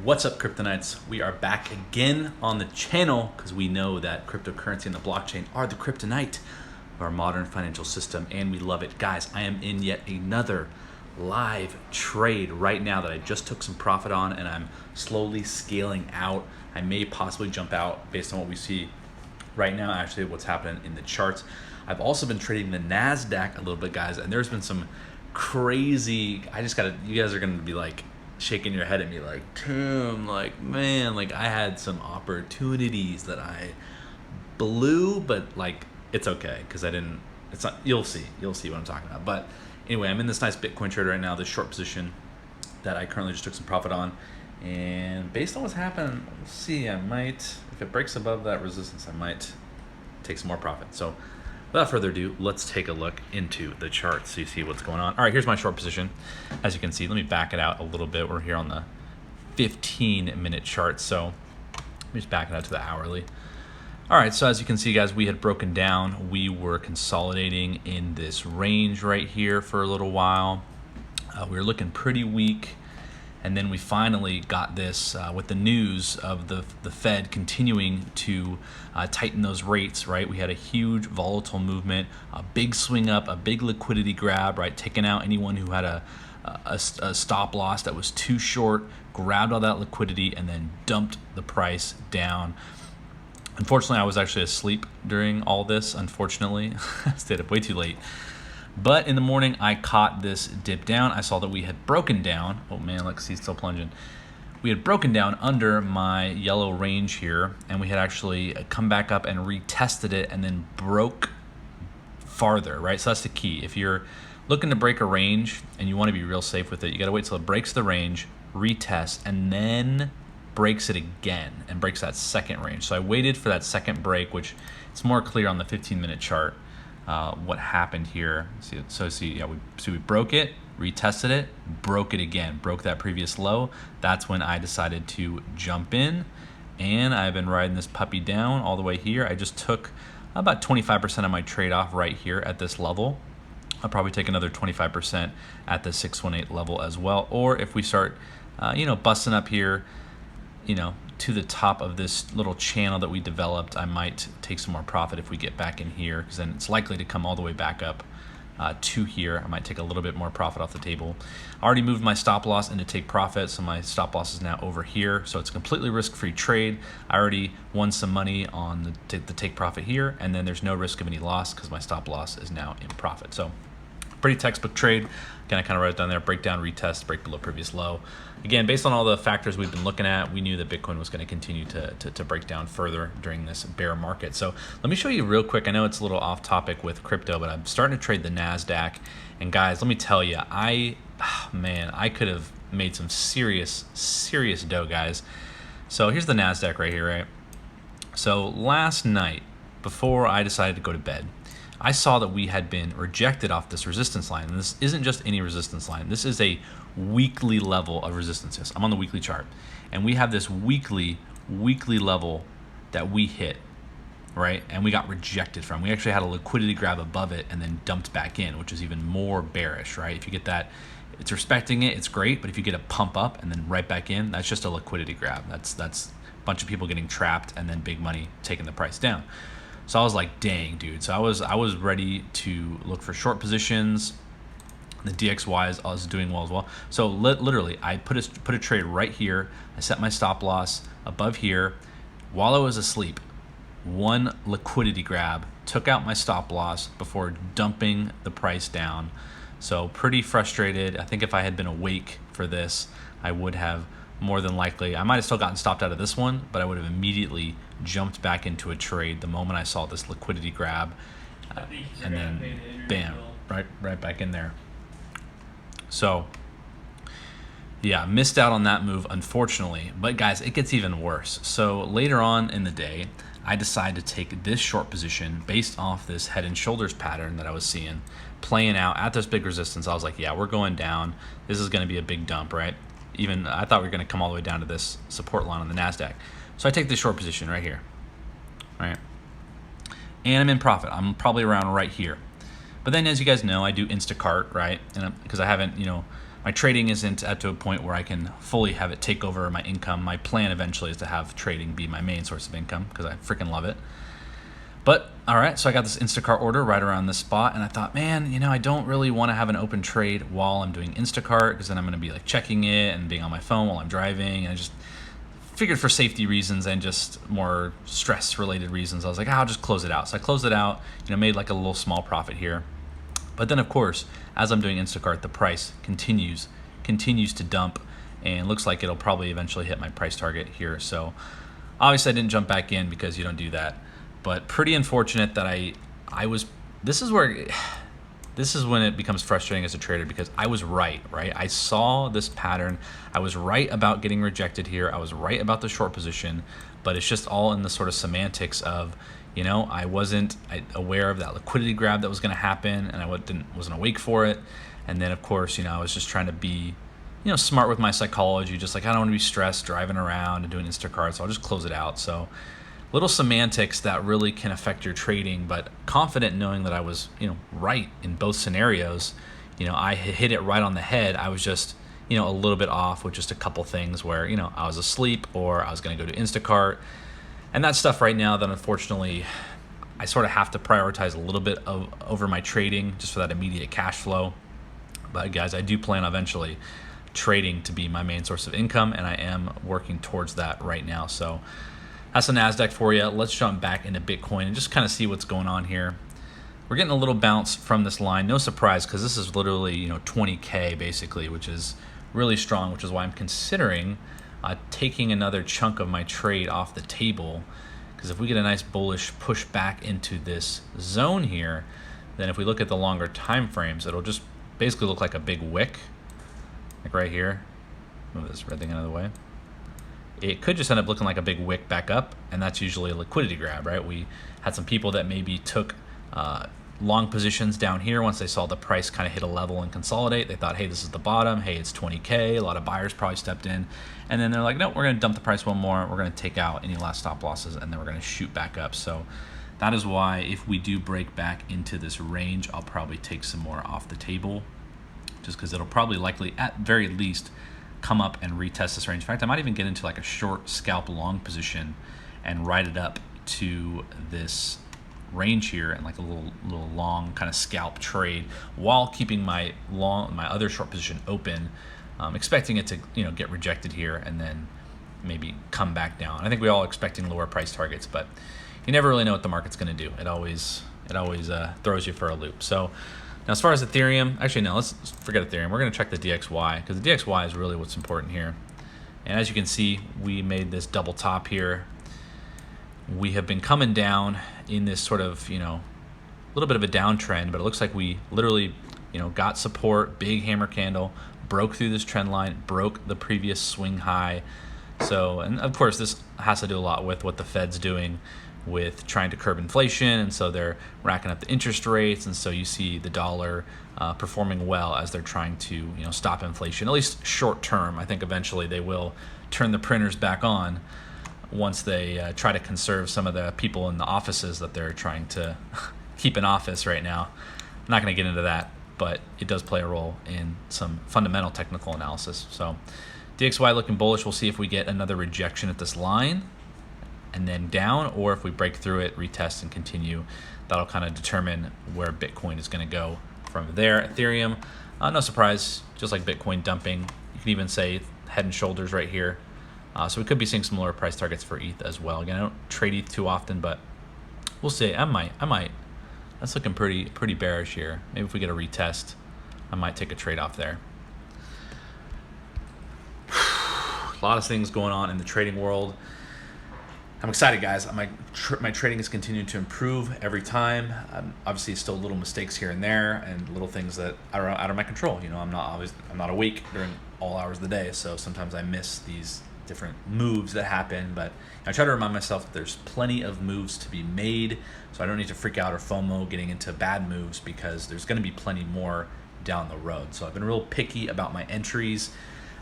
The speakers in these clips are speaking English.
What's up, Kryptonites? We are back again on the channel because we know that cryptocurrency and the blockchain are the kryptonite of our modern financial system, and we love it. Guys, I am in yet another live trade right now that I just took some profit on, and I'm slowly scaling out. I may possibly jump out based on what we see right now, actually what's happening in the charts. I've also been trading the NASDAQ a little bit, guys, and there's been some crazy, you guys are gonna be like shaking your head at me like, Tim, like, man, like I had some opportunities that I blew, but like it's okay because it's not, you'll see what I'm talking about. But anyway, I'm in this nice Bitcoin trade right now, this short position that I currently just took some profit on, and based on what's happening, we'll see. I might, if it breaks above that resistance, I might take some more profit. So without further ado, let's take a look into the chart so you see what's going on. All right, here's my short position. As you can see, let me back it out a little bit. We're here on the 15-minute chart, so let me just back it out to the hourly. All right, so as you can see, guys, we had broken down. We were consolidating in this range right here for a little while. We were looking pretty weak. And then we finally got this with the news of the Fed continuing to tighten those rates, right? We had a huge volatile movement, a big swing up, a big liquidity grab, right? Taking out anyone who had a stop loss that was too short, grabbed all that liquidity, and then dumped the price down. Unfortunately, I was actually asleep during all this, unfortunately. I stayed up way too late. But in the morning, I caught this dip down. I saw that we had broken down. Oh man, look, see, still plunging. We had broken down under my yellow range here, and we had actually come back up and retested it and then broke farther, right? So that's the key. If you're looking to break a range and you want to be real safe with it, you got to wait till it breaks the range, retest, and then breaks it again and breaks that second range. So I waited for that second break, which it's more clear on the 15-minute chart. What happened here. We broke it, retested it, broke it again, broke that previous low. That's when I decided to jump in, and I've been riding this puppy down all the way here. I just took about 25% of my trade off right here at this level. I'll probably take another 25% at the 618 level as well. Or if we start, busting up here, to the top of this little channel that we developed, I might take some more profit if we get back in here, because then it's likely to come all the way back up to here. I might take a little bit more profit off the table. I already moved my stop loss into take profit, so my stop loss is now over here. So it's a completely risk-free trade. I already won some money on the take profit here, and then there's no risk of any loss because my stop loss is now in profit. So pretty textbook trade. Again, I kind of wrote it down there, breakdown, retest, break below previous low. Again, based on all the factors we've been looking at, we knew that Bitcoin was going to continue to break down further during this bear market. So let me show you real quick. I know it's a little off topic with crypto, but I'm starting to trade the NASDAQ. And guys, let me tell you, I could have made some serious dough, guys. So here's the NASDAQ right here, right? So last night, before I decided to go to bed, I saw that we had been rejected off this resistance line. And this isn't just any resistance line. This is a weekly level of resistance. I'm on the weekly chart. And we have this weekly level that we hit, right? And we got rejected from. We actually had a liquidity grab above it and then dumped back in, which is even more bearish, right? If you get that, it's respecting it, it's great. But if you get a pump up and then right back in, that's just a liquidity grab. That's a bunch of people getting trapped and then big money taking the price down. So I was like, dang, dude. So I was ready to look for short positions. The DXY was doing well as well. So literally, I put a trade right here. I set my stop loss above here while I was asleep. One liquidity grab, took out my stop loss before dumping the price down. So pretty frustrated. I think if I had been awake for this, I would have more than likely, I might have still gotten stopped out of this one, but I would have immediately jumped back into a trade the moment I saw this liquidity grab, and then bam, right back in there. So yeah, missed out on that move, unfortunately. But guys, it gets even worse. So later on in the day, I decided to take this short position based off this head and shoulders pattern that I was seeing playing out at this big resistance. I was like, yeah, we're going down. This is going to be a big dump, right? Even I thought we were going to come all the way down to this support line on the NASDAQ. So I take this short position right here, right? And I'm in profit. I'm probably around right here. But then, as you guys know, I do Instacart, right? And because I haven't, my trading isn't at to a point where I can fully have it take over my income. My plan eventually is to have trading be my main source of income because I freaking love it. But all right, so I got this Instacart order right around this spot, and I thought, man, I don't really want to have an open trade while I'm doing Instacart because then I'm going to be like checking it and being on my phone while I'm driving, and I just figured for safety reasons and just more stress related reasons, I was like, I'll just close it out. So I closed it out, made like a little small profit here. But then of course, as I'm doing Instacart, the price continues to dump, and looks like it'll probably eventually hit my price target here. So obviously I didn't jump back in because you don't do that. But pretty unfortunate that I was, this is when it becomes frustrating as a trader because I was right? I saw this pattern. I was right about getting rejected here. I was right about the short position, but it's just all in the sort of semantics of, I wasn't aware of that liquidity grab that was going to happen, and I wasn't awake for it. And then of course, I was just trying to be, smart with my psychology, just like I don't want to be stressed driving around and doing Instacart, so I'll just close it out. So little semantics that really can affect your trading, but confident knowing that I was, right in both scenarios. I hit it right on the head. I was just, a little bit off with just a couple things where, I was asleep or I was going to go to Instacart. And that's stuff right now that unfortunately I sort of have to prioritize a little bit over my trading just for that immediate cash flow. But guys, I do plan eventually trading to be my main source of income, and I am working towards that right now. So that's the NASDAQ for you. Let's jump back into Bitcoin and just kind of see what's going on here. We're getting a little bounce from this line. No surprise, because this is literally 20K basically, which is really strong, which is why I'm considering taking another chunk of my trade off the table. Because if we get a nice bullish push back into this zone here, then if we look at the longer time frames, it'll just basically look like a big wick, like right here. Move this red thing out of the way. It could just end up looking like a big wick back up, and that's usually a liquidity grab, right? We had some people that maybe took long positions down here once they saw the price kind of hit a level and consolidate. They thought, hey, this is the bottom. Hey, it's 20K. A lot of buyers probably stepped in. And then they're like, no, we're going to dump the price one more. We're going to take out any last stop losses, and then we're going to shoot back up. So that is why if we do break back into this range, I'll probably take some more off the table, just because it'll probably likely, at very least, come up and retest this range. In fact, I might even get into like a short scalp long position and ride it up to this range here and like a little long kind of scalp trade while keeping my other short position open, expecting it to get rejected here and then maybe come back down. I think we're all expecting lower price targets, but you never really know what the market's going to do. It always throws you for a loop. So now as far as Ethereum, actually no, let's forget Ethereum. We're going to check the DXY because the DXY is really what's important here. And as you can see, we made this double top here. We have been coming down in this sort of, little bit of a downtrend, but it looks like we literally, got support, big hammer candle, broke through this trend line, broke the previous swing high. So, and of course, this has to do a lot with what the Fed's doing with trying to curb inflation, and so they're racking up the interest rates, and so you see the dollar performing well as they're trying to stop inflation, at least short term. I think eventually they will turn the printers back on once they try to conserve some of the people in the offices that they're trying to keep in office right now. I'm not going to get into that, but it does play a role in some fundamental technical analysis. So DXY looking bullish. We'll see if we get another rejection at this line and then down, or if we break through it, retest and continue. That'll kind of determine where Bitcoin is going to go from there. Ethereum, no surprise, just like Bitcoin dumping. You can even say head and shoulders right here. So we could be seeing some lower price targets for ETH as well. Again, I don't trade ETH too often, but we'll see. I might. That's looking pretty bearish here. Maybe if we get a retest, I might take a trade off there. A lot of things going on in the trading world. I'm excited, guys. My trading is continuing to improve every time. Obviously, still little mistakes here and there, and little things that are out of my control. I'm not awake during all hours of the day, so sometimes I miss these different moves that happen. But I try to remind myself that there's plenty of moves to be made, so I don't need to freak out or FOMO getting into bad moves, because there's going to be plenty more down the road. So I've been real picky about my entries,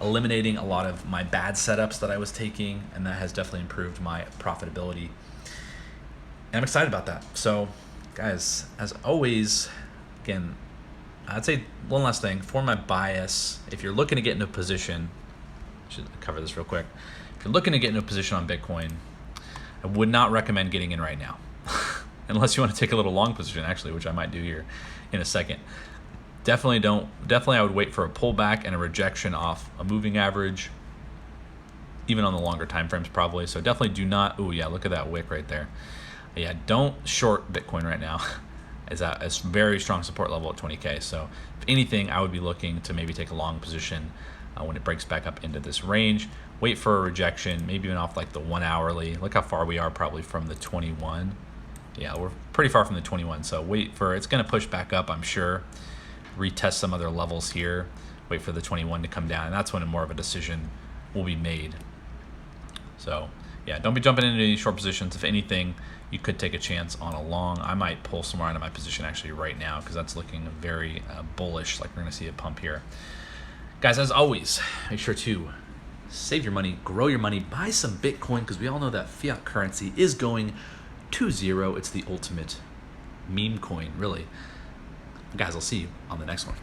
eliminating a lot of my bad setups that I was taking, and that has definitely improved my profitability. And I'm excited about that. So guys, as always, again, I'd say one last thing for my bias. If you're looking to get into a position, I should cover this real quick. If you're looking to get into a position on Bitcoin, I would not recommend getting in right now, unless you want to take a little long position, actually, which I might do here in a second. Definitely don't. Definitely, I would wait for a pullback and a rejection off a moving average, even on the longer time frames, probably. So definitely do not. Oh yeah, look at that wick right there. Yeah, don't short Bitcoin right now. Is at a very strong support level at 20K. So if anything, I would be looking to maybe take a long position when it breaks back up into this range. Wait for a rejection, maybe even off like the 1 hourly. Look how far we are probably from the 21. Yeah, we're pretty far from the 21. So wait for, it's going to push back up, I'm sure. Retest some other levels here. Wait for the 21 to come down. And that's when more of a decision will be made. So yeah, don't be jumping into any short positions. If anything, you could take a chance on a long. I might pull some more out of my position actually right now because that's looking very bullish, like we're going to see a pump here. Guys, as always, make sure to save your money, grow your money, buy some Bitcoin, because we all know that fiat currency is going to zero. It's the ultimate meme coin, really. Guys, I'll see you on the next one.